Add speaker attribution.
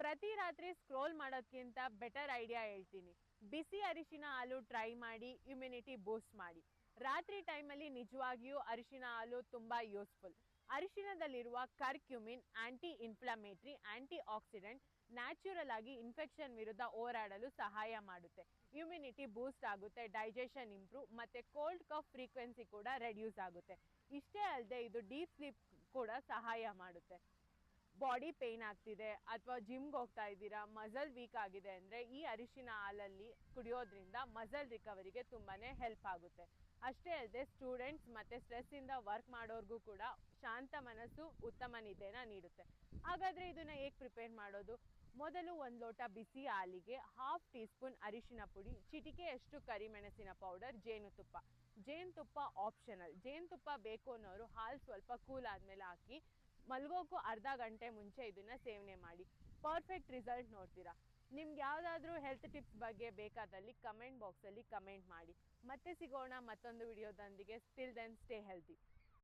Speaker 1: ಪ್ರತಿ ರಾತ್ರಿ ಸ್ಕ್ರೋಲ್ ಮಾಡೋದಕ್ಕಿಂತ ಬೆಟರ್ ಐಡಿಯಾ ಹೇಳ್ತೀನಿ. ಬಿಸಿ ಅರಿಶಿನ ಹಾಲು ಟ್ರೈ ಮಾಡಿ, ಇಮ್ಯುನಿಟಿ ಬೂಸ್ಟ್ ಮಾಡಿ. ರಾತ್ರಿ ಟೈಮಲ್ಲಿ ನಿಜವಾಗಿಯೂ ಅರಿಶಿನ ಹಾಲು ತುಂಬ ಯೂಸ್ಫುಲ್. ಅರಿಶಿನದಲ್ಲಿರುವ curcumin anti inflammatory, antioxidant, natural ಆಗಿ ಇನ್ಫೆಕ್ಷನ್ ವಿರುದ್ಧ ಹೋರಾಡಲು ಸಹಾಯ ಮಾಡುತ್ತೆ. ಇಮ್ಯುನಿಟಿ ಬೂಸ್ಟ್ ಆಗುತ್ತೆ, ಡೈಜೆಷನ್ ಇಂಪ್ರೂವ್, ಮತ್ತು ಕೋಲ್ಡ್ ಕಫ್ ಫ್ರೀಕ್ವೆನ್ಸಿ ಕೂಡ ರೆಡ್ಯೂಸ್ ಆಗುತ್ತೆ. ಇಷ್ಟೇ ಅಲ್ಲದೆ ಇದು ಡೀಪ್ ಸ್ಲೀಪ್ ಕೂಡ ಸಹಾಯ ಮಾಡುತ್ತೆ. ಬಾಡಿ ಪೇಯ್ನ್ ಆಗ್ತಿದೆ ಅಥವಾ ಜಿಮ್ಗೆ ಹೋಗ್ತಾ ಇದ್ದೀರಾ, ಮಸಲ್ ವೀಕ್ ಆಗಿದೆ ಅಂದರೆ ಈ ಅರಿಶಿನ ಹಾಲಲ್ಲಿ ಕುಡಿಯೋದ್ರಿಂದ ಮಸಲ್ ರಿಕವರಿಗೆ ತುಂಬಾ ಹೆಲ್ಪ್ ಆಗುತ್ತೆ. ಅಷ್ಟೇ ಅಲ್ಲದೆ ಸ್ಟೂಡೆಂಟ್ಸ್ ಮತ್ತು ಸ್ಟ್ರೆಸ್ಸಿಂದ ವರ್ಕ್ ಮಾಡೋರ್ಗೂ ಕೂಡ ಶಾಂತ ಮನಸ್ಸು, ಉತ್ತಮ ನಿದ್ದೆನ ನೀಡುತ್ತೆ. ಹಾಗಾದರೆ ಇದನ್ನು ಹೇಗೆ ಪ್ರಿಪೇರ್ ಮಾಡೋದು? ಮೊದಲು 1 ಲೋಟ ಬಿಸಿ ಹಾಲಿಗೆ 1/2 ಟೀ ಸ್ಪೂನ್ ಅರಿಶಿನ ಪುಡಿ, ಚಿಟಿಕೆಯಷ್ಟು ಕರಿಮೆಣಸಿನ ಪೌಡರ್, ಜೇನುತುಪ್ಪ ಆಪ್ಷನಲ್. ಜೇನುತುಪ್ಪ ಬೇಕು ಅನ್ನೋರು ಹಾಲು ಸ್ವಲ್ಪ ಕೂಲ್ ಆದಮೇಲೆ ಹಾಕಿ ಮಲ್ಗೋಕ್ಕೂ ಅರ್ಧ ಗಂಟೆ ಮುಂಚೆ ಇದನ್ನು ಸೇವನೆ ಮಾಡಿ. ಪರ್ಫೆಕ್ಟ್ ರಿಸಲ್ಟ್ ನೋಡ್ತೀರಾ. ನಿಮ್ಗೆ ಯಾವುದಾದ್ರೂ ಹೆಲ್ತ್ ಟಿಪ್ಸ್ ಬಗ್ಗೆ ಬೇಕಾದಲ್ಲಿ ಕಮೆಂಟ್ ಬಾಕ್ಸಲ್ಲಿ ಕಮೆಂಟ್ ಮಾಡಿ. ಮತ್ತೆ ಸಿಗೋಣ ಮತ್ತೊಂದು ವಿಡಿಯೋದೊಂದಿಗೆ. Still then stay healthy.